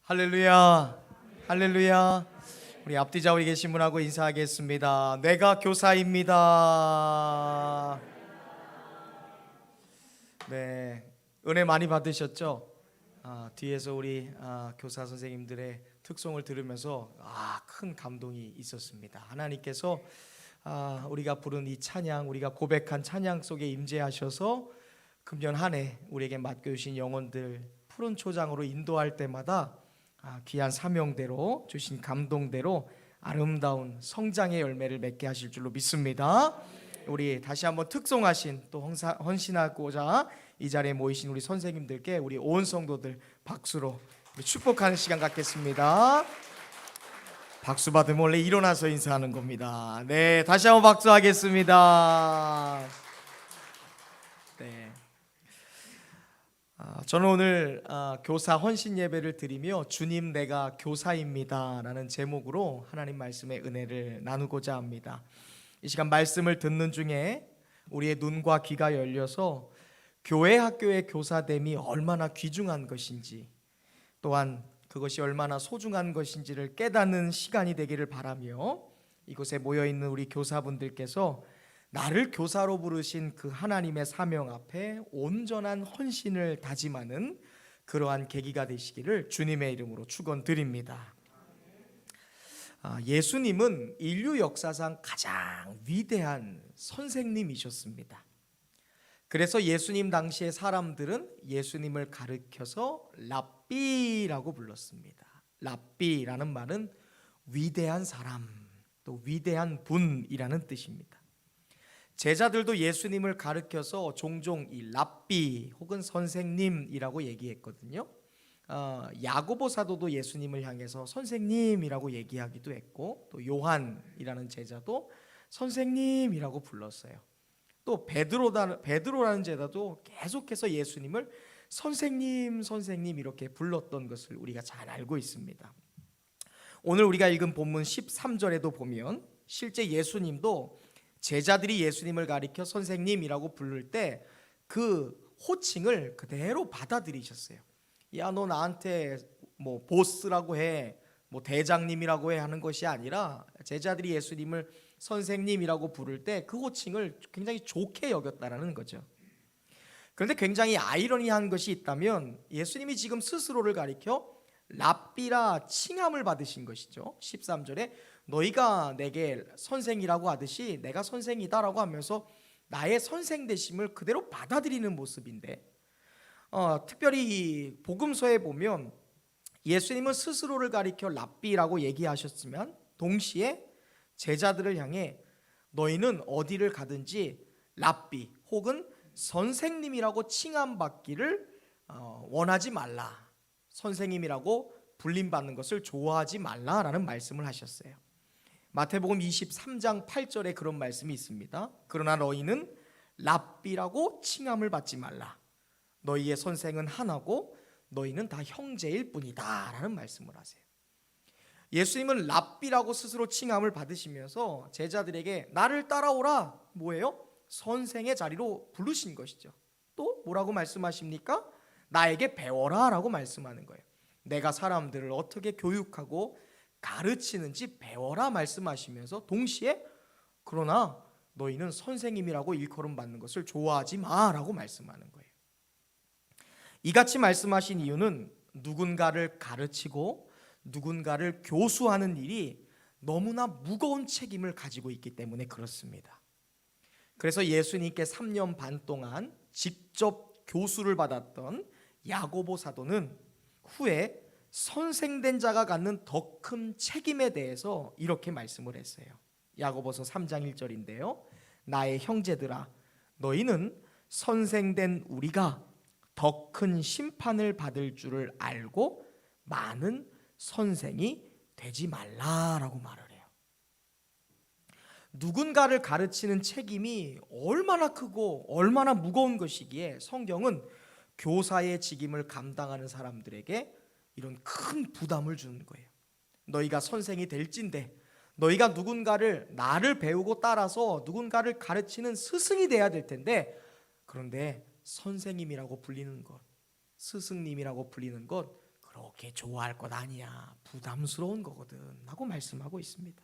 할렐루야, 할렐루야. 우리 앞뒤 좌우에 계신 분하고 인사하겠습니다. 내가 교사입니다. 네, 은혜 많이 받으셨죠? 뒤에서 우리 교사 선생님들의 특송을 들으면서 큰 감동이 있었습니다. 하나님께서 우리가 부른 이 찬양, 우리가 고백한 찬양 속에 임재하셔서 금년 한 해 우리에게 맡겨주신 영혼들 푸른 초장으로 인도할 때마다 귀한 사명대로 주신 감동대로 아름다운 성장의 열매를 맺게 하실 줄로 믿습니다. 우리 다시 한번 특송하신 또 헌신하고자 이 자리에 모이신 우리 선생님들께 우리 온 성도들 박수로 우리 축복하는 시간 갖겠습니다. 박수 받으면 원래 일어나서 인사하는 겁니다. 네, 다시 한번 박수하겠습니다. 네. 저는 오늘 교사 헌신 예배를 드리며 주님 내가 교사입니다 라는 제목으로 하나님 말씀의 은혜를 나누고자 합니다. 이 시간 말씀을 듣는 중에 우리의 눈과 귀가 열려서 교회 학교의 교사됨이 얼마나 귀중한 것인지, 또한 그것이 얼마나 소중한 것인지를 깨닫는 시간이 되기를 바라며, 이곳에 모여있는 우리 교사분들께서 나를 교사로 부르신 그 하나님의 사명 앞에 온전한 헌신을 다짐하는 그러한 계기가 되시기를 주님의 이름으로 축원드립니다. 예수님은 인류 역사상 가장 위대한 선생님이셨습니다. 그래서 예수님 당시의 사람들은 예수님을 가르쳐서 랍비라고 불렀습니다. 랍비라는 말은 위대한 사람, 또 위대한 분이라는 뜻입니다. 제자들도 예수님을 가르쳐서 종종 이 랍비 혹은 선생님이라고 얘기했거든요. 야고보 사도도 예수님을 향해서 선생님이라고 얘기하기도 했고, 또 요한이라는 제자도 선생님이라고 불렀어요. 또 베드로라는 제자도 계속해서 예수님을 선생님 이렇게 불렀던 것을 우리가 잘 알고 있습니다. 오늘 우리가 읽은 본문 13절에도 보면 실제 예수님도 제자들이 예수님을 가리켜 선생님이라고 부를 때 그 호칭을 그대로 받아들이셨어요. 야, 너 나한테 뭐 보스라고 해, 뭐 대장님이라고 해 하는 것이 아니라 제자들이 예수님을 선생님이라고 부를 때 그 호칭을 굉장히 좋게 여겼다라는 거죠. 그런데 굉장히 아이러니한 것이 있다면 예수님이 지금 스스로를 가리켜 랍비라 칭함을 받으신 것이죠. 13절에 너희가 내게 선생이라고 하듯이 내가 선생이다라고 하면서 나의 선생 되심을 그대로 받아들이는 모습인데, 특별히 복음서에 보면 예수님은 스스로를 가리켜 랍비라고 얘기하셨지만 동시에 제자들을 향해 너희는 어디를 가든지 랍비 혹은 선생님이라고 칭함받기를 원하지 말라, 선생님이라고 불림받는 것을 좋아하지 말라라는 말씀을 하셨어요. 마태복음 23장 8절에 그런 말씀이 있습니다. 그러나 너희는 랍비라고 칭함을 받지 말라. 너희의 선생은 하나고 너희는 다 형제일 뿐이다 라는 말씀을 하세요. 예수님은 랍비라고 스스로 칭함을 받으시면서 제자들에게 나를 따라오라, 뭐예요? 선생의 자리로 부르신 것이죠. 또 뭐라고 말씀하십니까? 나에게 배워라 라고 말씀하는 거예요. 내가 사람들을 어떻게 교육하고 가르치는지 배워라 말씀하시면서 동시에 그러나 너희는 선생님이라고 일컬음 받는 것을 좋아하지 마라고 말씀하는 거예요. 이같이 말씀하신 이유는 누군가를 가르치고 누군가를 교수하는 일이 너무나 무거운 책임을 가지고 있기 때문에 그렇습니다. 그래서 예수님께 3년 반 동안 직접 교수를 받았던 야고보 사도는 후에 선생된 자가 갖는 더 큰 책임에 대해서 이렇게 말씀을 했어요. 야고보서 3장 1절인데요. 나의 형제들아, 너희는 선생된 우리가 더 큰 심판을 받을 줄을 알고 많은 선생이 되지 말라라고 말을 해요. 누군가를 가르치는 책임이 얼마나 크고 얼마나 무거운 것이기에 성경은 교사의 직임을 감당하는 사람들에게 이런 큰 부담을 주는 거예요. 너희가 선생이 될진데 너희가 나를 배우고 따라서 누군가를 가르치는 스승이 돼야 될 텐데, 그런데 선생님이라고 불리는 것, 스승님이라고 불리는 것 그렇게 좋아할 것 아니야. 부담스러운 거거든 하고 말씀하고 있습니다.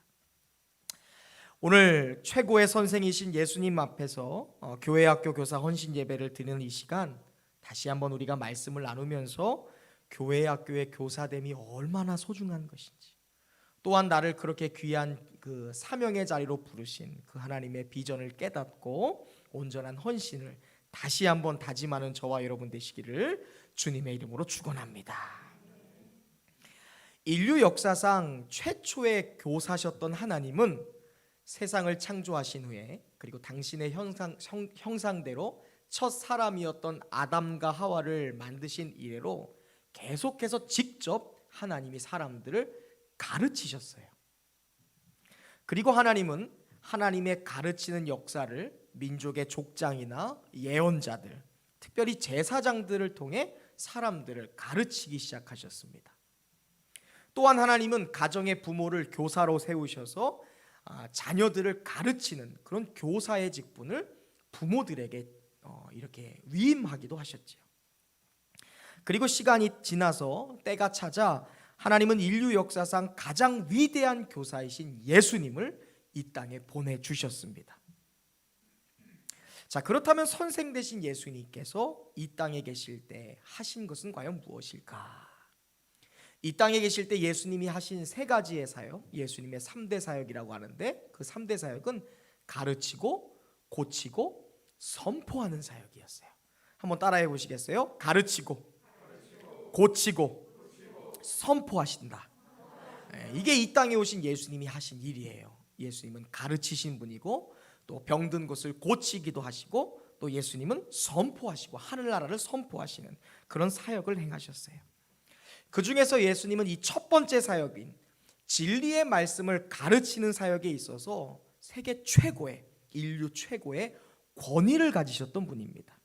오늘 최고의 선생이신 예수님 앞에서 교회 학교 교사 헌신 예배를 드리는 이 시간, 다시 한번 우리가 말씀을 나누면서 교회 학교의 교사됨이 얼마나 소중한 것인지, 또한 나를 그렇게 귀한 그 사명의 자리로 부르신 그 하나님의 비전을 깨닫고 온전한 헌신을 다시 한번 다짐하는 저와 여러분 되시기를 주님의 이름으로 축원합니다. 인류 역사상 최초의 교사셨던 하나님은 세상을 창조하신 후에, 그리고 당신의 형상대로 첫 사람이었던 아담과 하와를 만드신 이래로 계속해서 직접 하나님이 사람들을 가르치셨어요. 그리고 하나님은 하나님의 가르치는 역사를 민족의 족장이나 예언자들, 특별히 제사장들을 통해 사람들을 가르치기 시작하셨습니다. 또한 하나님은 가정의 부모를 교사로 세우셔서 자녀들을 가르치는 그런 교사의 직분을 부모들에게 이렇게 위임하기도 하셨지요. 그리고 시간이 지나서 때가 찾아 하나님은 인류 역사상 가장 위대한 교사이신 예수님을 이 땅에 보내주셨습니다. 자, 그렇다면 선생 되신 예수님께서 이 땅에 계실 때 하신 것은 과연 무엇일까? 이 땅에 계실 때 예수님이 하신 세 가지의 사역, 예수님의 3대 사역이라고 하는데, 그 3대 사역은 가르치고 고치고 선포하는 사역이었어요. 한번 따라해 보시겠어요? 가르치고 고치고 선포하신다. 이게 이 땅에 오신 예수님이 하신 일이에요. 예수님은 가르치신 분이고, 또 병든 것을 고치기도 하시고, 또 예수님은 선포하시고 하늘나라를 선포하시는 그런 사역을 행하셨어요. 그 중에서 예수님은 이 첫 번째 사역인 진리의 말씀을 가르치는 사역에 있어서 세계 최고의, 인류 최고의 권위를 가지셨던 분입니다.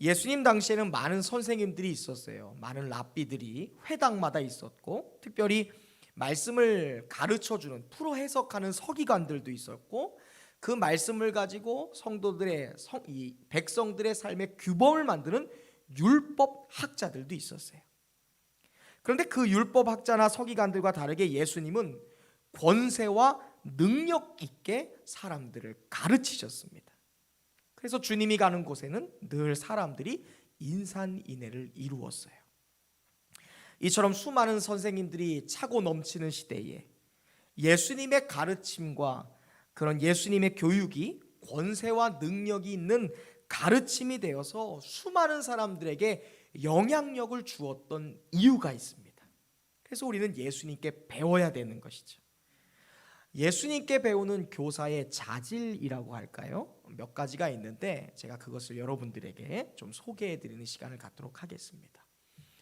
예수님 당시에는 많은 선생님들이 있었어요. 많은 랍비들이 회당마다 있었고, 특별히 말씀을 가르쳐주는, 풀어 해석하는 서기관들도 있었고, 그 말씀을 가지고 성도들의 이 백성들의 삶의 규범을 만드는 율법 학자들도 있었어요. 그런데 그 율법 학자나 서기관들과 다르게 예수님은 권세와 능력 있게 사람들을 가르치셨습니다. 그래서 주님이 가는 곳에는 늘 사람들이 인산인해를 이루었어요. 이처럼 수많은 선생님들이 차고 넘치는 시대에 예수님의 가르침과 그런 예수님의 교육이 권세와 능력이 있는 가르침이 되어서 수많은 사람들에게 영향력을 주었던 이유가 있습니다. 그래서 우리는 예수님께 배워야 되는 것이죠. 예수님께 배우는 교사의 자질이라고 할까요? 몇 가지가 있는데 제가 그것을 여러분들에게 좀 소개해드리는 시간을 갖도록 하겠습니다.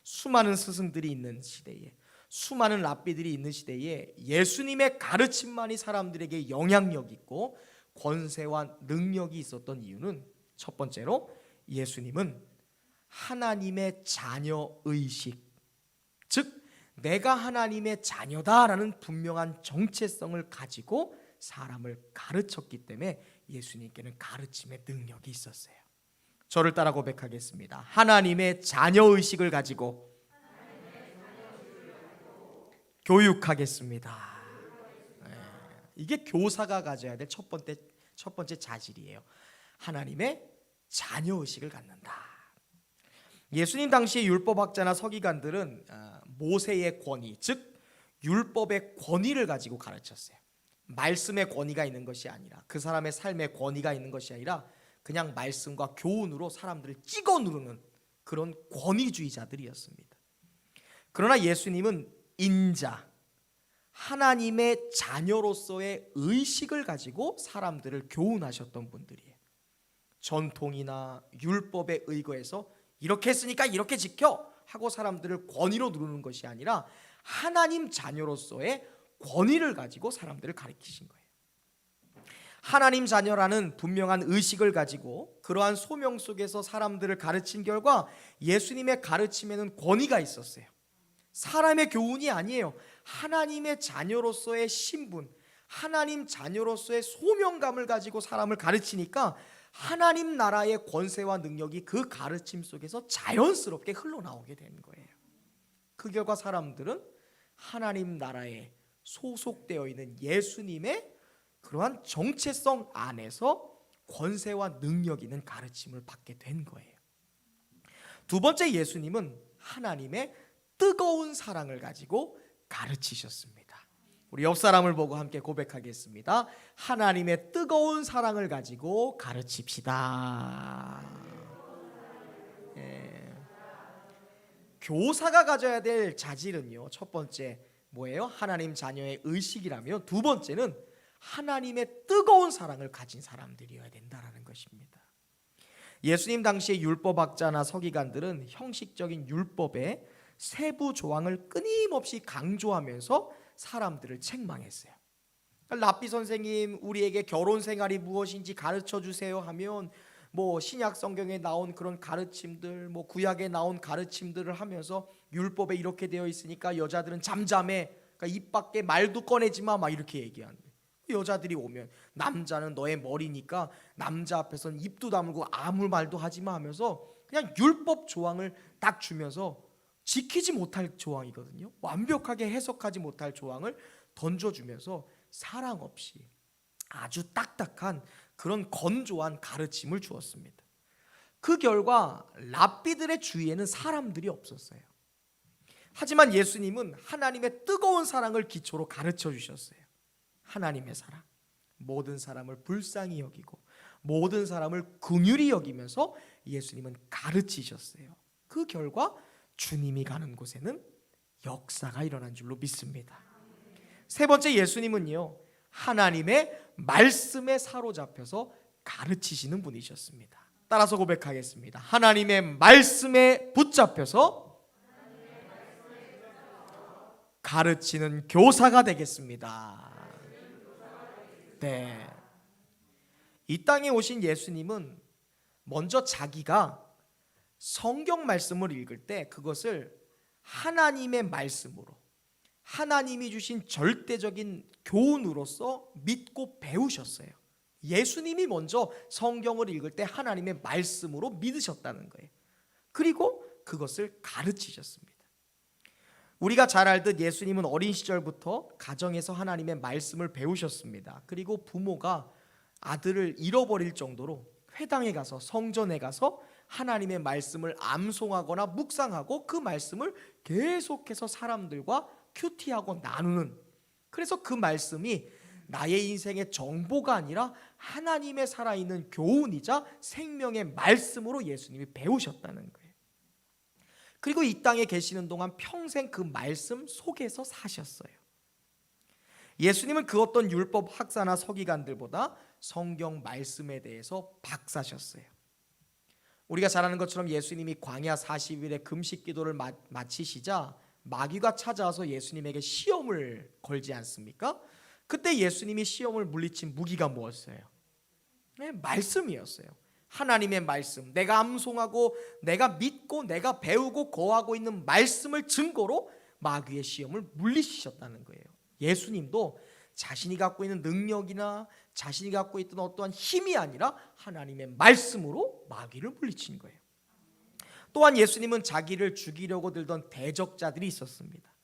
수많은 스승들이 있는 시대에, 수많은 랍비들이 있는 시대에 예수님의 가르침만이 사람들에게 영향력 있고 권세와 능력이 있었던 이유는, 첫 번째로 예수님은 하나님의 자녀 의식, 즉 내가 하나님의 자녀다라는 분명한 정체성을 가지고 사람을 가르쳤기 때문에 예수님께는 가르침의 능력이 있었어요. 저를 따라 고백하겠습니다. 하나님의 자녀 의식을 가지고 교육하겠습니다. 이게 교사가 가져야 될 첫 번째 자질이에요. 하나님의 자녀 의식을 갖는다. 예수님 당시의 율법학자나 서기관들은 모세의 권위, 즉 율법의 권위를 가지고 가르쳤어요. 말씀의 권위가 있는 것이 아니라, 그 사람의 삶의 권위가 있는 것이 아니라 그냥 말씀과 교훈으로 사람들을 찍어 누르는 그런 권위주의자들이었습니다. 그러나 예수님은 인자, 하나님의 자녀로서의 의식을 가지고 사람들을 교훈하셨던 분들이에요. 전통이나 율법에 의거해서 이렇게 했으니까 이렇게 지켜 하고 사람들을 권위로 누르는 것이 아니라 하나님 자녀로서의 권위를 가지고 사람들을 가르치신 거예요. 하나님 자녀라는 분명한 의식을 가지고 그러한 소명 속에서 사람들을 가르친 결과 예수님의 가르침에는 권위가 있었어요. 사람의 교훈이 아니에요. 하나님의 자녀로서의 신분, 하나님 자녀로서의 소명감을 가지고 사람을 가르치니까 하나님 나라의 권세와 능력이 그 가르침 속에서 자연스럽게 흘러나오게 되는 거예요. 그 결과 사람들은 하나님 나라에 소속되어 있는 예수님의 그러한 정체성 안에서 권세와 능력 있는 가르침을 받게 된 거예요. 두 번째, 예수님은 하나님의 뜨거운 사랑을 가지고 가르치셨습니다. 우리 옆 사람을 보고 함께 고백하겠습니다. 하나님의 뜨거운 사랑을 가지고 가르칩시다. 교사가 가져야 될 자질은요, 첫 번째 뭐예요? 하나님 자녀의 의식이라면, 두 번째는 하나님의 뜨거운 사랑을 가진 사람들이어야 된다는 것입니다. 예수님 당시의 율법학자나 서기관들은 형식적인 율법의 세부 조항을 끊임없이 강조하면서 사람들을 책망했어요. 랍비 선생님, 우리에게 결혼 생활이 무엇인지 가르쳐 주세요 하면 뭐 신약 성경에 나온 그런 가르침들, 뭐 구약에 나온 가르침들을 하면서 율법에 이렇게 되어 있으니까 여자들은 잠잠해, 그러니까 입 밖에 말도 꺼내지 마, 막 이렇게 얘기하는 거예요. 여자들이 오면 남자는 너의 머리니까 남자 앞에서는 입도 다물고 아무 말도 하지 마 하면서 그냥 율법 조항을 딱 주면서 지키지 못할 조항이거든요. 완벽하게 해석하지 못할 조항을 던져주면서 사랑 없이 아주 딱딱한 그런 건조한 가르침을 주었습니다. 그 결과 랍비들의 주위에는 사람들이 없었어요. 하지만 예수님은 하나님의 뜨거운 사랑을 기초로 가르쳐 주셨어요. 하나님의 사랑, 모든 사람을 불쌍히 여기고 모든 사람을 긍휼히 여기면서 예수님은 가르치셨어요. 그 결과 주님이 가는 곳에는 역사가 일어난 줄로 믿습니다. 세 번째, 예수님은요, 하나님의 말씀에 사로잡혀서 가르치시는 분이셨습니다. 따라서 고백하겠습니다. 하나님의 말씀에 붙잡혀서 가르치는 교사가 되겠습니다. 네. 이 땅에 오신 예수님은 먼저 자기가 성경 말씀을 읽을 때 그것을 하나님의 말씀으로, 하나님이 주신 절대적인 교훈으로서 믿고 배우셨어요. 예수님이 먼저 성경을 읽을 때 하나님의 말씀으로 믿으셨다는 거예요. 그리고 그것을 가르치셨습니다. 우리가 잘 알듯 예수님은 어린 시절부터 가정에서 하나님의 말씀을 배우셨습니다. 그리고 부모가 아들을 잃어버릴 정도로 회당에 가서, 성전에 가서 하나님의 말씀을 암송하거나 묵상하고 그 말씀을 계속해서 사람들과 큐티하고 나누는, 그래서 그 말씀이 나의 인생의 정보가 아니라 하나님의 살아있는 교훈이자 생명의 말씀으로 예수님이 배우셨다는 거예요. 그리고 이 땅에 계시는 동안 평생 그 말씀 속에서 사셨어요. 예수님은 그 어떤 율법 학사나 서기관들보다 성경 말씀에 대해서 박사셨어요. 우리가 잘 아는 것처럼 예수님이 광야 40일의 금식 기도를 마치시자 마귀가 찾아와서 예수님에게 시험을 걸지 않습니까? 그때 예수님이 시험을 물리친 무기가 무엇이었어요? 네, 말씀이었어요. 하나님의 말씀, 내가 암송하고 내가 믿고 내가 배우고 거하고 있는 말씀을 증거로 마귀의 시험을 물리치셨다는 거예요. 예수님도 자신이 갖고 있는 능력이나 자신이 갖고 있던 어떠한 힘이 아니라 하나님의 말씀으로 마귀를 물리친 거예요. 또한 예수님은 자기를 죽이려고 들던 대적자들이 있었습니다.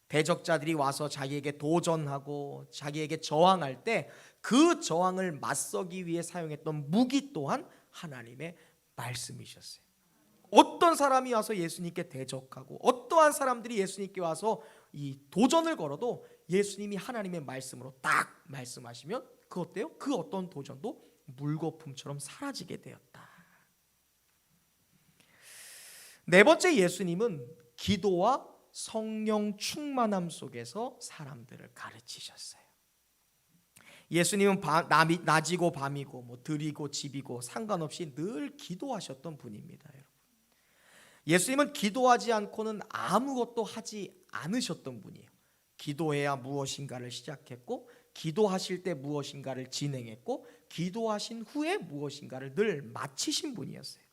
대적자들이 와서 자기에게 도전하고 자기에게 저항할 때 그 저항을 맞서기 위해 사용했던 무기 또한 하나님의 말씀이셨어요. 어떤 사람이 와서 예수님께 대적하고 어떠한 사람들이 예수님께 와서 이 도전을 걸어도 예수님이 하나님의 말씀으로 딱 말씀하시면 그 어때요? 그 어떤 도전도 물거품처럼 사라지게 되었다. 네 번째, 예수님은 기도와 성령 충만함 속에서 사람들을 가르치셨어요. 예수님은 낮이고 밤이고 뭐 들이고 집이고 상관없이 늘 기도하셨던 분입니다. 여러분, 예수님은 기도하지 않고는 아무것도 하지 않으셨던 분이에요. 기도해야 무엇인가를 시작했고, 기도하실 때 무엇인가를 진행했고, 기도하신 후에 무엇인가를 늘 마치신 분이었어요.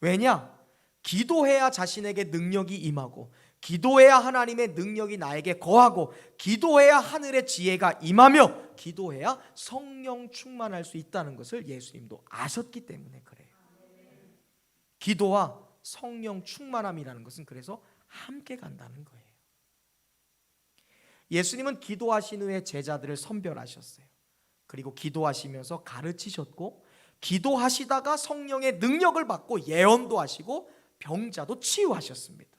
왜냐? 기도해야 자신에게 능력이 임하고, 기도해야 하나님의 능력이 나에게 거하고, 기도해야 하늘의 지혜가 임하며, 기도해야 성령 충만할 수 있다는 것을 예수님도 아셨기 때문에 그래요. 기도와 성령 충만함이라는 것은 그래서 함께 간다는 거예요. 예수님은 기도하신 후에 제자들을 선별하셨어요. 그리고 기도하시면서 가르치셨고, 기도하시다가 성령의 능력을 받고 예언도 하시고 병자도 치유하셨습니다.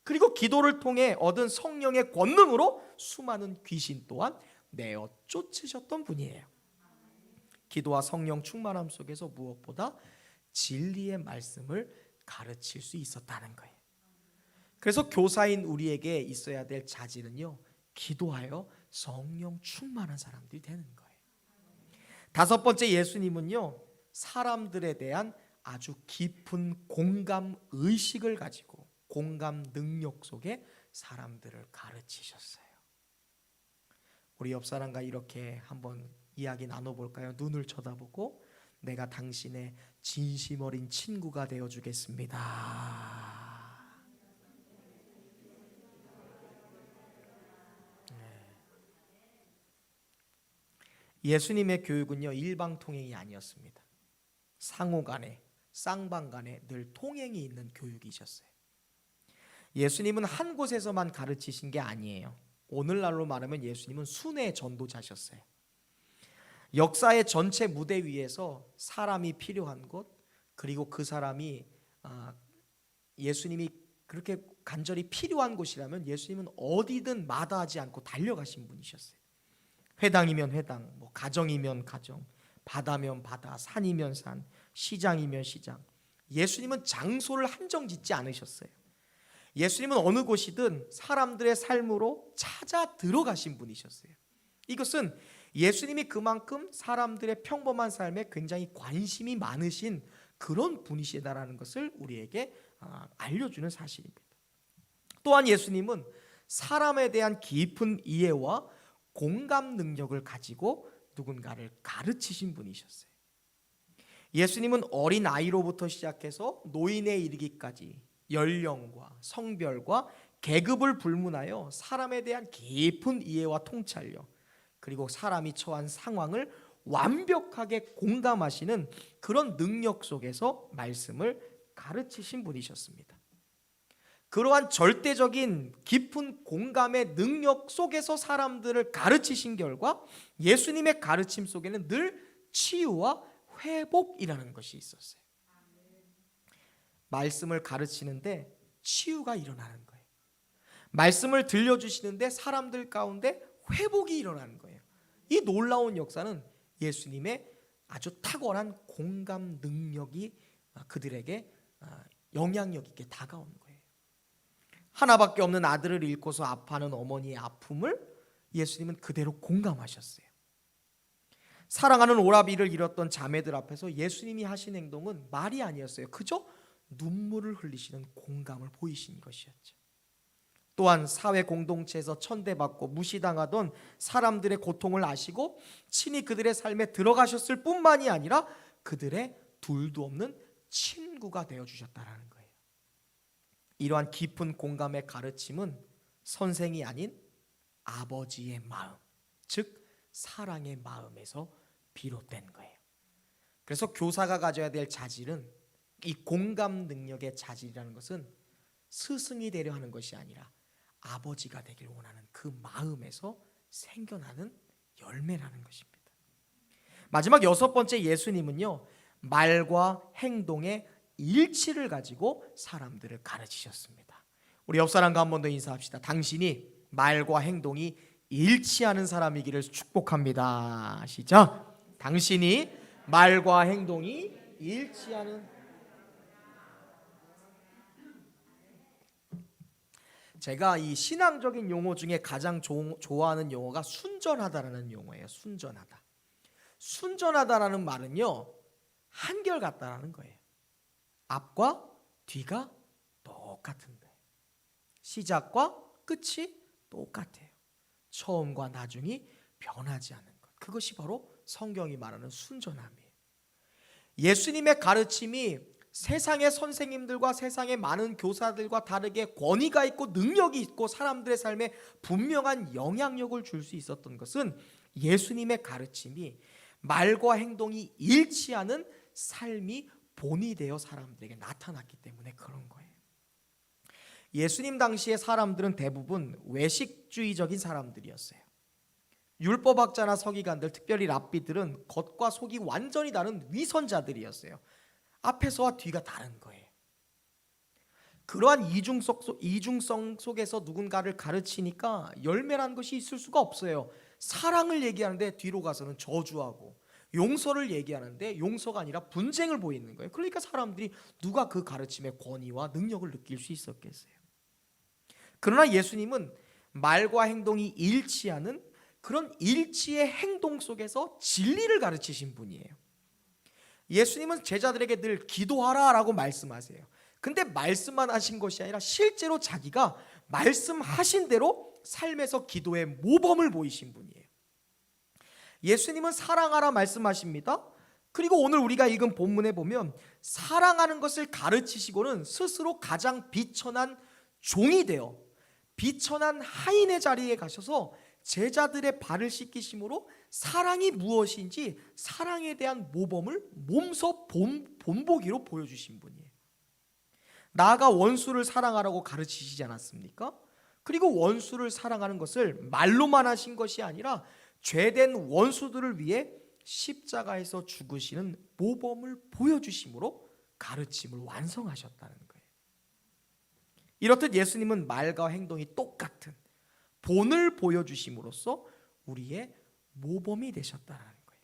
그리고 기도를 통해 얻은 성령의 권능으로 수많은 귀신 또한 내어 쫓으셨던 분이에요. 기도와 성령 충만함 속에서 무엇보다 진리의 말씀을 가르칠 수 있었다는 거예요. 그래서 교사인 우리에게 있어야 될 자질은요, 기도하여 성령 충만한 사람들이 되는 거예요. 다섯 번째, 예수님은요, 사람들에 대한 아주 깊은 공감 의식을 가지고 공감 능력 속에 사람들을 가르치셨어요. 우리 옆 사람과 이렇게 한번 이야기 나눠볼까요? 눈을 쳐다보고 내가 당신의 진심 어린 친구가 되어주겠습니다. 예수님의 교육은요, 일방통행이 아니었습니다. 상호간에, 쌍방간에 늘 통행이 있는 교육이셨어요. 예수님은 한 곳에서만 가르치신 게 아니에요. 오늘날로 말하면 예수님은 순회 전도자셨어요. 역사의 전체 무대 위에서 사람이 필요한 곳, 그리고 그 사람이 예수님이 그렇게 간절히 필요한 곳이라면 예수님은 어디든 마다하지 않고 달려가신 분이셨어요. 회당이면 회당, 가정이면 가정, 바다면 바다, 산이면 산, 시장이면 시장. 예수님은 장소를 한정 짓지 않으셨어요. 예수님은 어느 곳이든 사람들의 삶으로 찾아 들어가신 분이셨어요. 이것은 예수님이 그만큼 사람들의 평범한 삶에 굉장히 관심이 많으신 그런 분이시다라는 것을 우리에게 알려주는 사실입니다. 또한 예수님은 사람에 대한 깊은 이해와 공감 능력을 가지고 누군가를 가르치신 분이셨어요. 예수님은 어린 아이로부터 시작해서 노인에 이르기까지 연령과 성별과 계급을 불문하여 사람에 대한 깊은 이해와 통찰력, 그리고 사람이 처한 상황을 완벽하게 공감하시는 그런 능력 속에서 말씀을 가르치신 분이셨습니다. 그러한 절대적인 깊은 공감의 능력 속에서 사람들을 가르치신 결과 예수님의 가르침 속에는 늘 치유와 회복이라는 것이 있었어요. 말씀을 가르치는데 치유가 일어나는 거예요. 말씀을 들려주시는데 사람들 가운데 회복이 일어나는 거예요. 이 놀라운 역사는 예수님의 아주 탁월한 공감 능력이 그들에게 영향력 있게 다가오는 거예요. 하나밖에 없는 아들을 잃고서 아파하는 어머니의 아픔을 예수님은 그대로 공감하셨어요. 사랑하는 오라비를 잃었던 자매들 앞에서 예수님이 하신 행동은 말이 아니었어요. 그저 눈물을 흘리시는 공감을 보이신 것이었죠. 또한 사회 공동체에서 천대받고 무시당하던 사람들의 고통을 아시고 친히 그들의 삶에 들어가셨을 뿐만이 아니라 그들의 둘도 없는 친구가 되어주셨다는 거예요. 이러한 깊은 공감의 가르침은 선생이 아닌 아버지의 마음, 즉 사랑의 마음에서 비롯된 거예요. 그래서 교사가 가져야 될 자질은, 이 공감 능력의 자질이라는 것은 스승이 되려 하는 것이 아니라 아버지가 되길 원하는 그 마음에서 생겨나는 열매라는 것입니다. 마지막 여섯 번째, 예수님은요, 말과 행동의 일치를 가지고 사람들을 가르치셨습니다. 우리 옆 사람과 한 번 더 인사합시다. 당신이 말과 행동이 일치하는 사람이기를 축복합니다. 시작. 당신이 말과 행동이 일치하는. 제가 이 신앙적인 용어 중에 가장 좋아하는 용어가 순전하다라는 용어예요. 순전하다. 순전하다라는 말은요, 한결같다라는 거예요. 앞과 뒤가 똑같은 거예요. 시작과 끝이 똑같아요. 처음과 나중이 변하지 않는 것. 그것이 바로 성경이 말하는 순전함이에요. 예수님의 가르침이 세상의 선생님들과 세상의 많은 교사들과 다르게 권위가 있고 능력이 있고 사람들의 삶에 분명한 영향력을 줄 수 있었던 것은 예수님의 가르침이 말과 행동이 일치하는 삶이 본이 되어 사람들에게 나타났기 때문에 그런 거예요. 예수님 당시의 사람들은 대부분 외식주의적인 사람들이었어요. 율법학자나 서기관들, 특별히 랍비들은 겉과 속이 완전히 다른 위선자들이었어요. 앞에서와 뒤가 다른 거예요. 그러한 이중성 속에서 누군가를 가르치니까 열매라는 것이 있을 수가 없어요. 사랑을 얘기하는데 뒤로 가서는 저주하고, 용서를 얘기하는데 용서가 아니라 분쟁을 보이는 거예요. 그러니까 사람들이 누가 그 가르침의 권위와 능력을 느낄 수 있었겠어요. 그러나 예수님은 말과 행동이 일치하는 그런 일치의 행동 속에서 진리를 가르치신 분이에요. 예수님은 제자들에게 늘 기도하라 라고 말씀하세요. 근데 말씀만 하신 것이 아니라 실제로 자기가 말씀하신 대로 삶에서 기도의 모범을 보이신 분이에요. 예수님은 사랑하라 말씀하십니다. 그리고 오늘 우리가 읽은 본문에 보면 사랑하는 것을 가르치시고는 스스로 가장 비천한 종이 되어 비천한 하인의 자리에 가셔서 제자들의 발을 씻기심으로 사랑이 무엇인지 사랑에 대한 모범을 몸소 본보기로 보여주신 분이에요. 나아가 원수를 사랑하라고 가르치시지 않았습니까? 그리고 원수를 사랑하는 것을 말로만 하신 것이 아니라 죄된 원수들을 위해 십자가에서 죽으시는 모범을 보여주심으로 가르침을 완성하셨다는 거예요. 이렇듯 예수님은 말과 행동이 똑같은 본을 보여주심으로써 우리의 모범이 되셨다는 거예요.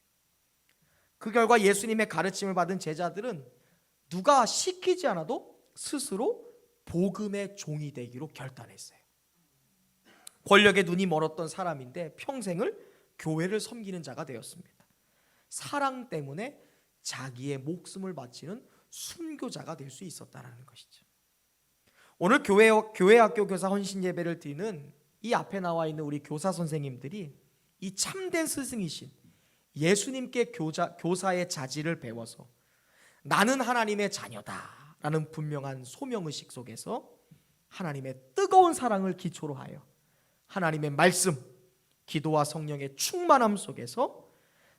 그 결과 예수님의 가르침을 받은 제자들은 누가 시키지 않아도 스스로 복음의 종이 되기로 결단했어요. 권력에 눈이 멀었던 사람인데 평생을 교회를 섬기는 자가 되었습니다. 사랑 때문에 자기의 목숨을 바치는 순교자가 될 수 있었다는 것이죠. 오늘 교회학교 교사 헌신 예배를 드리는 이 앞에 나와 있는 우리 교사 선생님들이 이 참된 스승이신 예수님께 교사의 자질을 배워서 나는 하나님의 자녀다 라는 분명한 소명의식 속에서 하나님의 뜨거운 사랑을 기초로 하여 하나님의 말씀, 기도와 성령의 충만함 속에서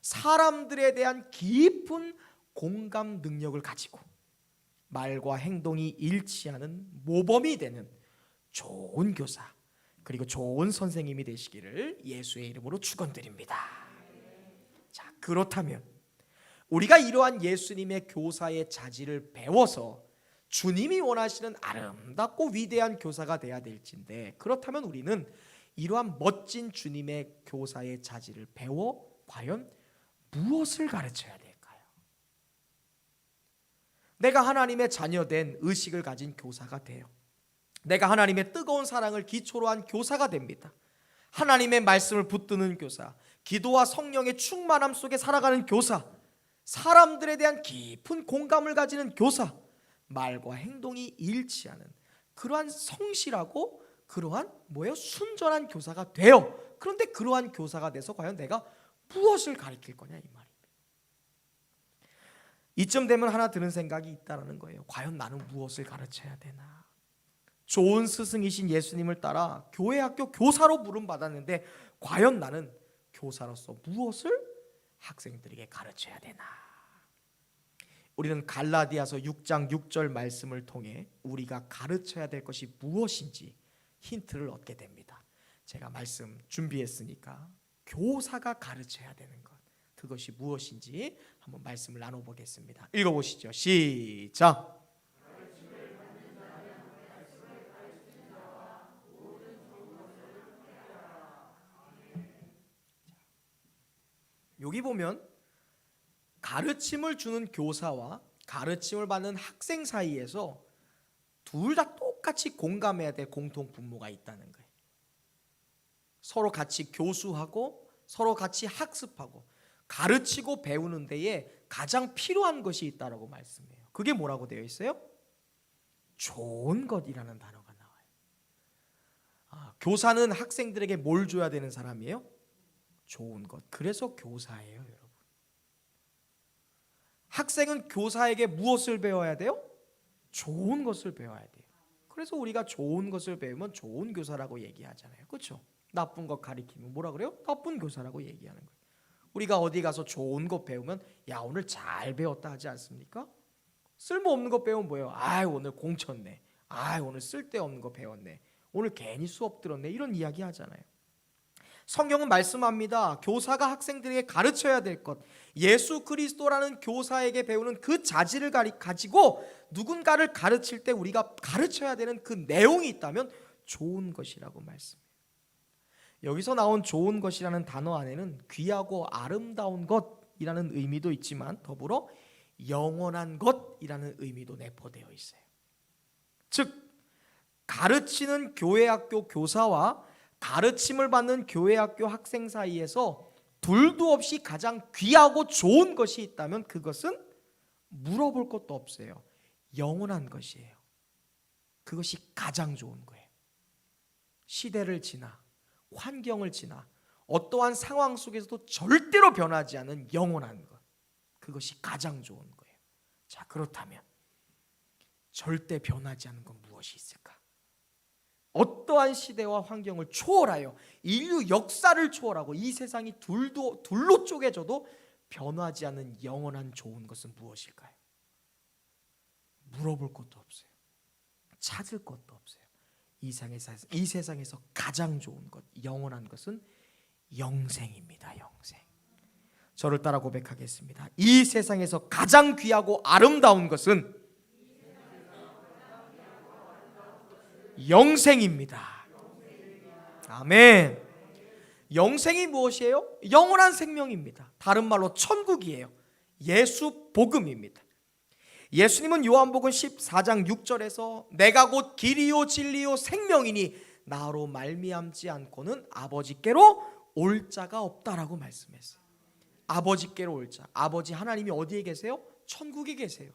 사람들에 대한 깊은 공감 능력을 가지고 말과 행동이 일치하는 모범이 되는 좋은 교사 그리고 좋은 선생님이 되시기를 예수의 이름으로 축원드립니다. 자, 그렇다면 우리가 이러한 예수님의 교사의 자질을 배워서 주님이 원하시는 아름답고 위대한 교사가 돼야 될진데, 그렇다면 우리는 이러한 멋진 주님의 교사의 자질을 배워 과연 무엇을 가르쳐야 될까요? 내가 하나님의 자녀된 의식을 가진 교사가 돼요. 내가 하나님의 뜨거운 사랑을 기초로 한 교사가 됩니다. 하나님의 말씀을 붙드는 교사, 기도와 성령의 충만함 속에 살아가는 교사, 사람들에 대한 깊은 공감을 가지는 교사, 말과 행동이 일치하는 그러한 성실하고 그러한 순전한 교사가 돼요. 그런데 그러한 교사가 돼서 과연 내가 무엇을 가르칠 거냐 이 말입니다. 이쯤 되면 하나 드는 생각이 있다는 거예요. 과연 나는 무엇을 가르쳐야 되나? 좋은 스승이신 예수님을 따라 교회학교 교사로 부름받았는데 과연 나는 교사로서 무엇을 학생들에게 가르쳐야 되나? 우리는 갈라디아서 6장 6절 말씀을 통해 우리가 가르쳐야 될 것이 무엇인지 힌트를 얻게 됩니다. 제가 말씀 준비했으니까 교사가 가르쳐야 되는 것, 그것이 무엇인지 한번 말씀을 나눠보겠습니다. 읽어보시죠. 시작. 여기 보면 가르침을 주는 교사와 가르침을 받는 학생 사이에서 둘 다 똑같이 공감해야 될 공통 분모가 있다는 거예요. 서로 같이 교수하고 서로 같이 학습하고 가르치고 배우는 데에 가장 필요한 것이 있다라고 말씀해요. 그게 뭐라고 되어 있어요? 좋은 것이라는 단어가 나와요. 교사는 학생들에게 뭘 줘야 되는 사람이에요? 좋은 것. 그래서 교사예요, 여러분. 학생은 교사에게 무엇을 배워야 돼요? 좋은 것을 배워야 돼요. 그래서 우리가 좋은 것을 배우면 좋은 교사라고 얘기하잖아요. 그렇죠? 나쁜 것 가리키면 뭐라 그래요? 나쁜 교사라고 얘기하는 거예요. 우리가 어디 가서 좋은 것 배우면 야 오늘 잘 배웠다 하지 않습니까? 쓸모없는 것 배우면 뭐예요? 아 오늘 공쳤네. 오늘 쓸데없는 거 배웠네, 오늘 괜히 수업 들었네, 이런 이야기 하잖아요. 성경은 말씀합니다. 교사가 학생들에게 가르쳐야 될 것, 예수 그리스도라는 교사에게 배우는 그 자질을 가지고 누군가를 가르칠 때 우리가 가르쳐야 되는 그 내용이 있다면 좋은 것이라고 말씀해요. 여기서 나온 좋은 것이라는 단어 안에는 귀하고 아름다운 것이라는 의미도 있지만 더불어 영원한 것이라는 의미도 내포되어 있어요. 즉 가르치는 교회학교 교사와 가르침을 받는 교회학교 학생 사이에서 둘도 없이 가장 귀하고 좋은 것이 있다면 그것은 물어볼 것도 없어요. 영원한 것이에요. 그것이 가장 좋은 거예요. 시대를 지나 환경을 지나 어떠한 상황 속에서도 절대로 변하지 않은 영원한 것, 그것이 가장 좋은 거예요. 자, 그렇다면 절대 변하지 않는 건 무엇이 있을까? 어떠한 시대와 환경을 초월하여 인류 역사를 초월하고 이 세상이 둘로 쪼개져도 변하지 않는 영원한 좋은 것은 무엇일까요? 물어볼 것도 없어요. 찾을 것도 없어요. 이 세상에서 가장 좋은 것, 영원한 것은 영생입니다. 영생. 저를 따라 고백하겠습니다. 이 세상에서 가장 귀하고 아름다운 것은 영생입니다. 아멘. 영생이 무엇이에요? 영원한 생명입니다. 다른 말로 천국이에요. 예수 복음입니다. 예수님은 요한복음 14장 6절에서 내가 곧 길이요 진리요 생명이니 나로 말미암지 않고는 아버지께로 올 자가 없다라고 말씀했어요. 아버지께로 올 자, 아버지 하나님이 어디에 계세요? 천국에 계세요.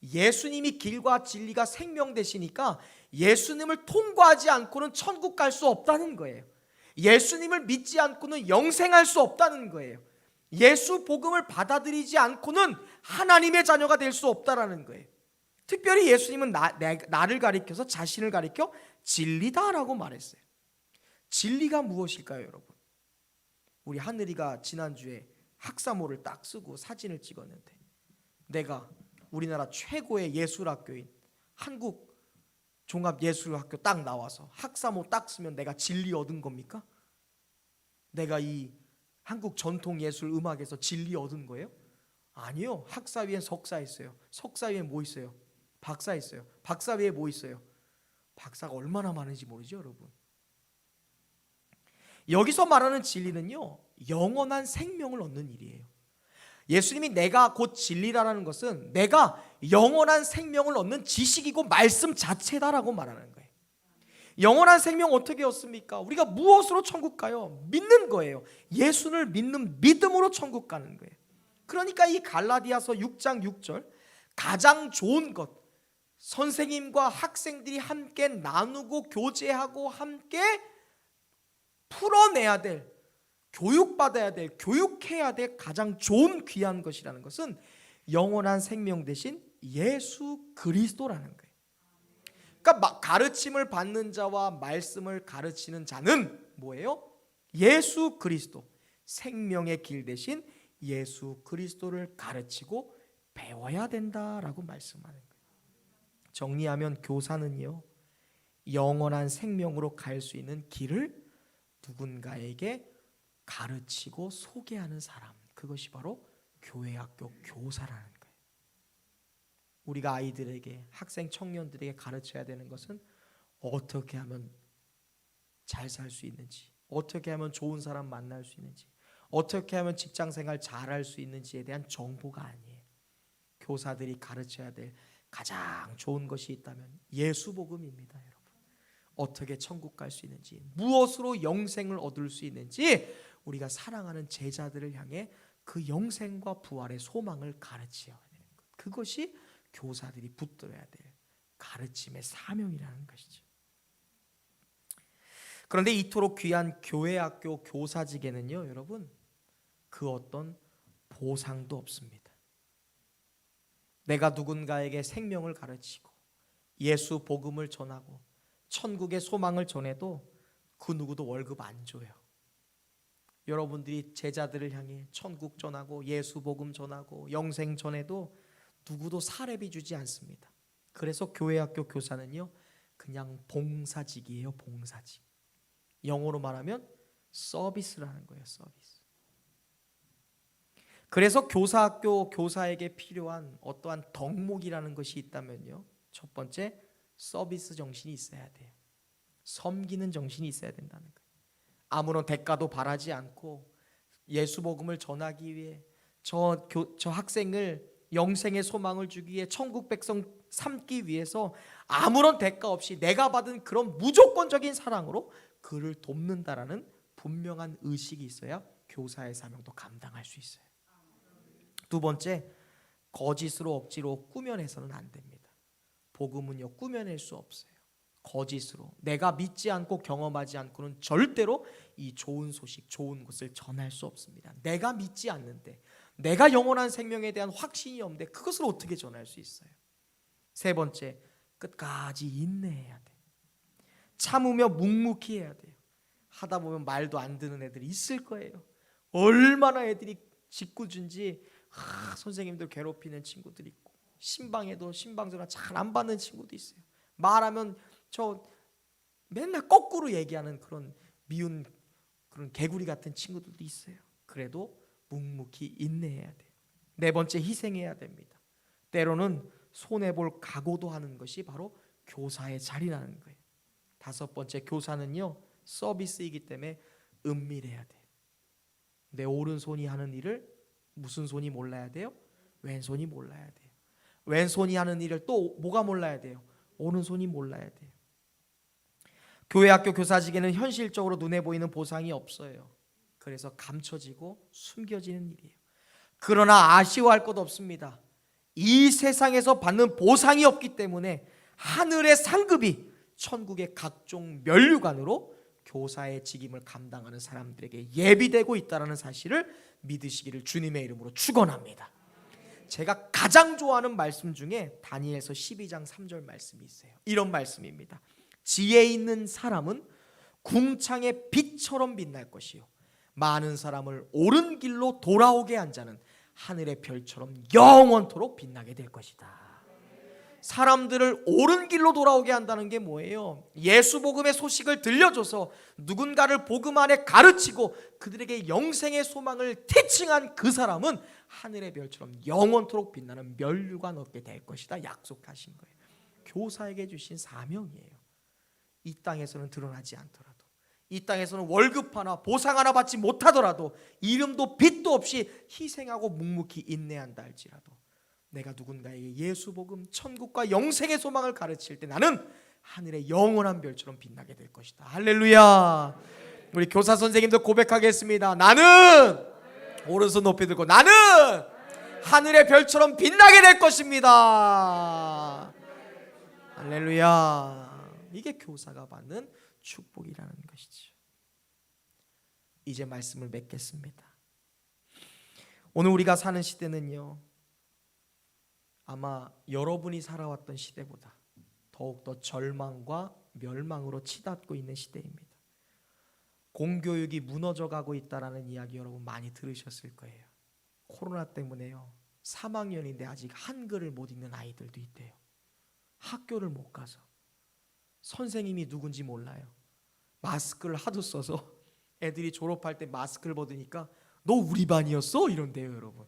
예수님이 길과 진리가 생명 되시니까 예수님을 통과하지 않고는 천국 갈 수 없다는 거예요. 예수님을 믿지 않고는 영생할 수 없다는 거예요. 예수 복음을 받아들이지 않고는 하나님의 자녀가 될 수 없다라는 거예요. 특별히 예수님은 나를 가리켜서 자신을 가리켜 진리다라고 말했어요. 진리가 무엇일까요, 여러분? 우리 하늘이가 지난주에 학사모를 딱 쓰고 사진을 찍었는데, 내가 우리나라 최고의 예술학교인 한국 종합예술학교 딱 나와서 학사모 딱 쓰면 내가 진리 얻은 겁니까? 내가 이 한국 전통예술 음악에서 진리 얻은 거예요? 아니요. 학사 위엔 석사 있어요. 석사 위에 뭐 있어요? 박사 있어요. 박사 위에 뭐 있어요? 박사가 얼마나 많은지 모르죠, 여러분. 여기서 말하는 진리는요, 영원한 생명을 얻는 일이에요. 예수님이 내가 곧 진리라는 것은 내가 영원한 생명을 얻는 지식이고 말씀 자체다라고 말하는 거예요. 영원한 생명 어떻게 얻습니까? 우리가 무엇으로 천국 가요? 믿는 거예요. 예수를 믿는 믿음으로 천국 가는 거예요. 그러니까 이 갈라디아서 6장 6절, 가장 좋은 것, 선생님과 학생들이 함께 나누고 교제하고 함께 풀어내야 될, 교육받아야 될, 교육해야 될 가장 좋은 귀한 것이라는 것은 영원한 생명 대신 예수 그리스도라는 거예요. 그러니까 가르침을 받는 자와 말씀을 가르치는 자는 뭐예요? 예수 그리스도, 생명의 길 대신 예수 그리스도를 가르치고 배워야 된다라고 말씀하는 거예요. 정리하면 교사는요, 영원한 생명으로 갈 수 있는 길을 누군가에게 가르치고 소개하는 사람, 그것이 바로 교회학교 교사라는 거예요. 우리가 아이들에게, 학생 청년들에게 가르쳐야 되는 것은 어떻게 하면 잘 살 수 있는지, 어떻게 하면 좋은 사람 만날 수 있는지, 어떻게 하면 직장생활 잘할 수 있는지에 대한 정보가 아니에요. 교사들이 가르쳐야 될 가장 좋은 것이 있다면 예수 복음입니다, 여러분. 어떻게 천국 갈 수 있는지, 무엇으로 영생을 얻을 수 있는지 우리가 사랑하는 제자들을 향해 그 영생과 부활의 소망을 가르쳐야 되는 것, 그것이 교사들이 붙들어야 될 가르침의 사명이라는 것이죠. 그런데 이토록 귀한 교회학교 교사직에는요, 여러분, 그 어떤 보상도 없습니다. 내가 누군가에게 생명을 가르치고 예수 복음을 전하고 천국의 소망을 전해도 그 누구도 월급 안 줘요. 여러분들이 제자들을 향해 천국 전하고 예수 복음 전하고 영생 전해도 누구도 사례비 주지 않습니다. 그래서 교회학교 교사는요, 그냥 봉사직이에요. 봉사직. 영어로 말하면 서비스라는 거예요. 서비스. 그래서 교사학교 교사에게 필요한 어떠한 덕목이라는 것이 있다면요, 첫 번째, 서비스 정신이 있어야 돼요. 섬기는 정신이 있어야 된다는 거예요. 아무런 대가도 바라지 않고 예수 복음을 전하기 위해 저 학생을 영생의 소망을 주기 위해 천국 백성 삼기 위해서 아무런 대가 없이 내가 받은 그런 무조건적인 사랑으로 그를 돕는다라는 분명한 의식이 있어야 교사의 사명도 감당할 수 있어요. 두 번째, 거짓으로 억지로 꾸며내서는 안 됩니다. 복음은요, 꾸며낼 수 없어요. 거짓으로 내가 믿지 않고 경험하지 않고는 절대로 이 좋은 소식, 좋은 것을 전할 수 없습니다. 내가 믿지 않는데, 내가 영원한 생명에 대한 확신이 없는데 그것을 어떻게 전할 수 있어요? 세 번째, 끝까지 인내해야 돼요. 참으며 묵묵히 해야 돼요. 하다 보면 말도 안 듣는 애들이 있을 거예요. 얼마나 애들이 짓궂은지, 선생님들 괴롭히는 친구들이 있고, 신방에도 신방전화 잘 안 받는 친구도 있어요. 말하면 저 맨날 거꾸로 얘기하는 그런 미운 그런 개구리 같은 친구들도 있어요. 그래도 묵묵히 인내해야 돼요. 네 번째, 희생해야 됩니다. 때로는 손해볼 각오도 하는 것이 바로 교사의 자리라는 거예요. 다섯 번째, 교사는요, 서비스이기 때문에 은밀해야 돼요. 내 오른손이 하는 일을 무슨 손이 몰라야 돼요? 왼손이 몰라야 돼요. 왼손이 하는 일을 또 뭐가 몰라야 돼요? 오른손이 몰라야 돼요. 교회 학교 교사직에는 현실적으로 눈에 보이는 보상이 없어요. 그래서 감춰지고 숨겨지는 일이에요. 그러나 아쉬워할 것 없습니다. 이 세상에서 받는 보상이 없기 때문에 하늘의 상급이 천국의 각종 면류관으로 교사의 직임을 감당하는 사람들에게 예비되고 있다는 사실을 믿으시기를 주님의 이름으로 축원합니다. 제가 가장 좋아하는 말씀 중에 다니엘서 12장 3절 말씀이 있어요. 이런 말씀입니다. 지혜 있는 사람은 궁창의 빛처럼 빛날 것이요, 많은 사람을 옳은 길로 돌아오게 한 자는 하늘의 별처럼 영원토록 빛나게 될 것이다. 사람들을 옳은 길로 돌아오게 한다는 게 뭐예요? 예수 복음의 소식을 들려줘서 누군가를 복음 안에 가르치고 그들에게 영생의 소망을 티칭한 그 사람은 하늘의 별처럼 영원토록 빛나는 면류관 얻게 될 것이다 약속하신 거예요. 교사에게 주신 사명이에요. 이 땅에서는 드러나지 않더라도, 이 땅에서는 월급 하나 보상 하나 받지 못하더라도, 이름도 빛도 없이 희생하고 묵묵히 인내한다 할지라도, 내가 누군가에게 예수 복음, 천국과 영생의 소망을 가르칠 때 나는 하늘의 영원한 별처럼 빛나게 될 것이다. 할렐루야. 우리 교사 선생님도 고백하겠습니다. 나는 오른손 높이 들고 나는 하늘의 별처럼 빛나게 될 것입니다. 할렐루야. 이게 교사가 받는 축복이라는 것이죠. 이제 말씀을 맺겠습니다. 오늘 우리가 사는 시대는요, 아마 여러분이 살아왔던 시대보다 더욱더 절망과 멸망으로 치닫고 있는 시대입니다. 공교육이 무너져가고 있다라는 이야기 여러분 많이 들으셨을 거예요. 코로나 때문에요, 3학년인데 아직 한글을 못 읽는 아이들도 있대요. 학교를 못 가서, 선생님이 누군지 몰라요. 마스크를 하도 써서 애들이 졸업할 때 마스크를 벗으니까 너 우리 반이었어? 이런대요. 여러분,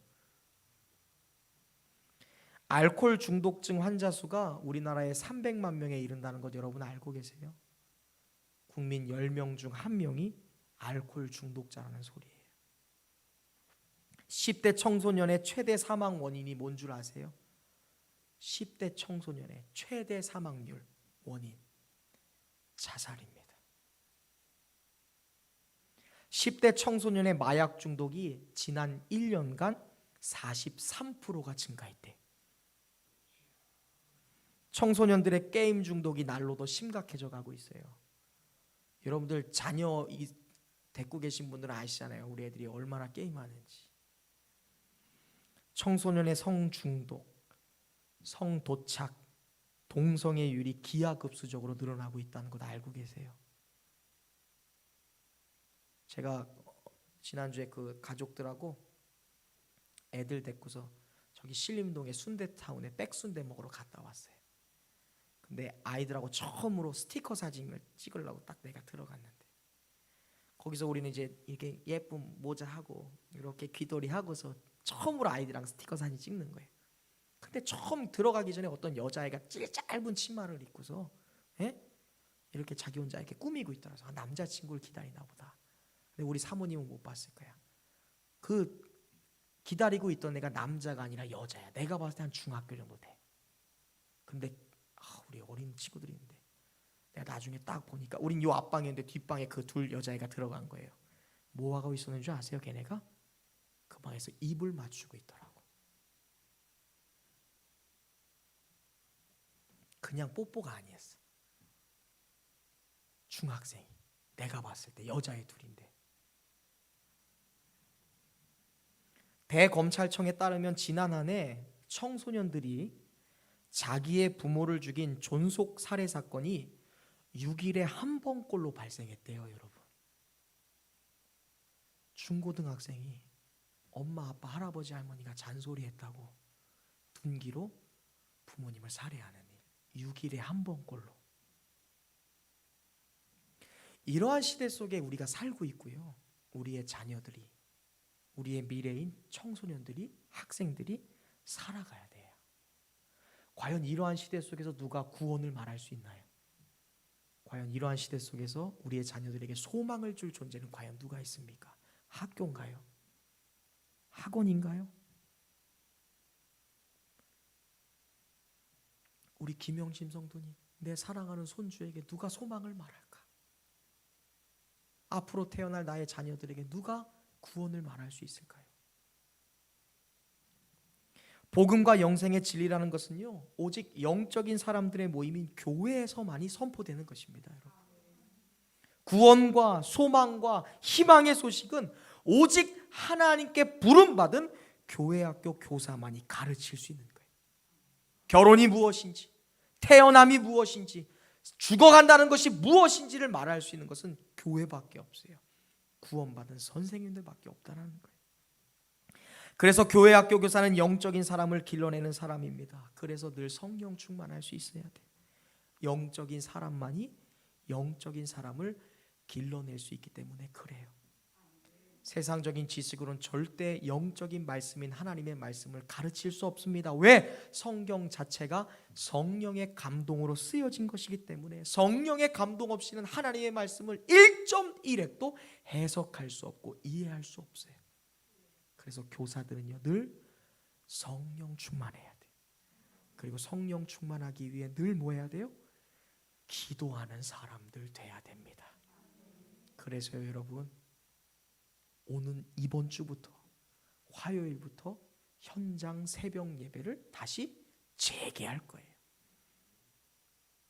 알코올 중독증 환자 수가 우리나라에 300만 명에 이른다는 것 여러분 알고 계세요? 국민 10명 중 1명이 알코올 중독자라는 소리예요. 10대 청소년의 최대 사망 원인이 뭔 줄 아세요? 10대 청소년의 최대 사망률 원인, 자살입니다. 10대 청소년의 마약 중독이 지난 1년간 43%가 증가했대요. 청소년들의 게임 중독이 날로 더 심각해져 가고 있어요. 여러분들 자녀 데리고 계신 분들은 아시잖아요. 우리 애들이 얼마나 게임하는지. 청소년의 성중독, 성도착, 동성애율이 기하급수적으로 늘어나고 있다는 것 알고 계세요? 제가 지난주에 그 가족들하고 애들 데리고서 저기 신림동의 순대타운에 백순대 먹으러 갔다 왔어요. 근데 아이들하고 처음으로 스티커 사진을 찍으려고 딱 내가 들어갔는데, 거기서 우리는 이제 이렇게 예쁜 모자하고 이렇게 귀걸이 하고서 처음으로 아이들이랑 스티커 사진 찍는 거예요. 근데 처음 들어가기 전에 어떤 여자애가 짧은 치마를 입고서 이렇게 자기 혼자 이렇게 꾸미고 있더라고요. 남자친구를 기다리나 보다. 근데 우리 사모님은 못 봤을 거야. 그 기다리고 있던 애가 남자가 아니라 여자야. 내가 봤을 때 한 중학교 정도 돼. 근데 우리 어린 친구들이 있는데, 내가 나중에 딱 보니까 우린 요 앞방이었는데 뒷방에 그 둘 여자애가 들어간 거예요. 뭐 하고 있었는 줄 아세요? 걔네가 그 방에서 입을 맞추고 있더라고. 그냥 뽀뽀가 아니었어. 중학생이, 내가 봤을 때 여자애 둘인데. 대검찰청에 따르면 지난 한 해 청소년들이 자기의 부모를 죽인 존속 살해 사건이 6일에 한 번꼴로 발생했대요, 여러분. 중고등학생이 엄마, 아빠, 할아버지, 할머니가 잔소리했다고 둔기로 부모님을 살해하는 일, 6일에 한 번꼴로. 이러한 시대 속에 우리가 살고 있고요. 우리의 자녀들이, 우리의 미래인 청소년들이, 학생들이 살아가야 돼요. 과연 이러한 시대 속에서 누가 구원을 말할 수 있나요? 과연 이러한 시대 속에서 우리의 자녀들에게 소망을 줄 존재는 과연 누가 있습니까? 학교인가요? 학원인가요? 우리 김영심 성도님, 내 사랑하는 손주에게 누가 소망을 말할까? 앞으로 태어날 나의 자녀들에게 누가 구원을 말할 수 있을까요? 복음과 영생의 진리라는 것은요, 오직 영적인 사람들의 모임인 교회에서만이 선포되는 것입니다, 여러분. 구원과 소망과 희망의 소식은 오직 하나님께 부름받은 교회 학교 교사만이 가르칠 수 있는 거예요. 결혼이 무엇인지, 태어남이 무엇인지, 죽어간다는 것이 무엇인지를 말할 수 있는 것은 교회밖에 없어요. 구원받은 선생님들밖에 없다는 거예요. 그래서 교회 학교 교사는 영적인 사람을 길러내는 사람입니다. 그래서 늘 성령 충만할 수 있어야 돼. 영적인 사람만이 영적인 사람을 길러낼 수 있기 때문에 그래요. 세상적인 지식으로는 절대 영적인 말씀인 하나님의 말씀을 가르칠 수 없습니다. 왜? 성경 자체가 성령의 감동으로 쓰여진 것이기 때문에. 성령의 감동 없이는 하나님의 말씀을 1.1획도 해석할 수 없고 이해할 수 없어요. 그래서 교사들은요, 늘 성령 충만해야 돼요. 그리고 성령 충만하기 위해 늘 뭐 해야 돼요? 기도하는 사람들 돼야 됩니다. 그래서요, 여러분, 오는 이번 주부터 화요일부터 현장 새벽 예배를 다시 재개할 거예요.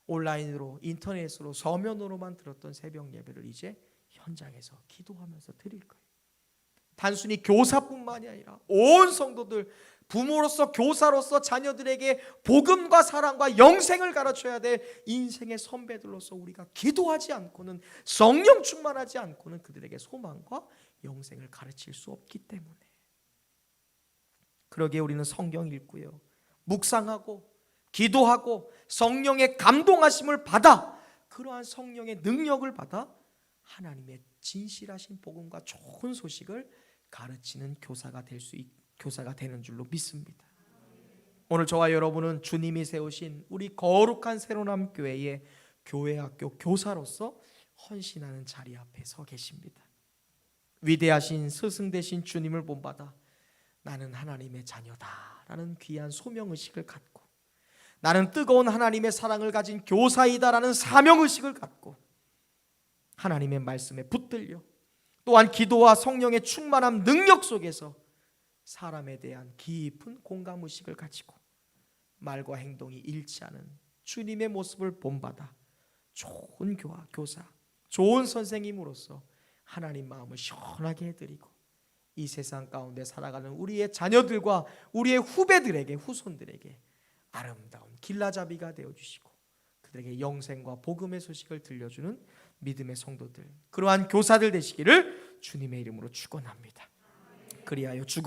온라인으로, 인터넷으로, 서면으로만 들었던 새벽 예배를 이제 현장에서 기도하면서 드릴 거예요. 단순히 교사뿐만이 아니라 온 성도들, 부모로서, 교사로서 자녀들에게 복음과 사랑과 영생을 가르쳐야 될 인생의 선배들로서 우리가 기도하지 않고는, 성령 충만하지 않고는 그들에게 소망과 영생을 가르칠 수 없기 때문에. 그러기에 우리는 성경 읽고요, 묵상하고 기도하고 성령의 감동하심을 받아, 그러한 성령의 능력을 받아 하나님의 진실하신 복음과 좋은 소식을 가르치는 교사가 되는 줄로 믿습니다. 오늘 저와 여러분은 주님이 세우신 우리 거룩한 새로남 교회의 교회학교 교사로서 헌신하는 자리 앞에 서 계십니다. 위대하신 스승 되신 주님을 본받아 나는 하나님의 자녀다라는 귀한 소명의식을 갖고, 나는 뜨거운 하나님의 사랑을 가진 교사이다라는 사명의식을 갖고 하나님의 말씀에 붙들려, 또한 기도와 성령의 충만함 능력 속에서 사람에 대한 깊은 공감의식을 가지고 말과 행동이 일치하는 주님의 모습을 본받아 좋은 교사, 좋은 선생님으로서 하나님 마음을 시원하게 해드리고 이 세상 가운데 살아가는 우리의 자녀들과 우리의 후배들에게, 후손들에게 아름다운 길라잡이가 되어주시고 그들에게 영생과 복음의 소식을 들려주는 믿음의 성도들, 그러한 교사들 되시기를 주님의 이름으로 축원합니다. 그리하여 죽음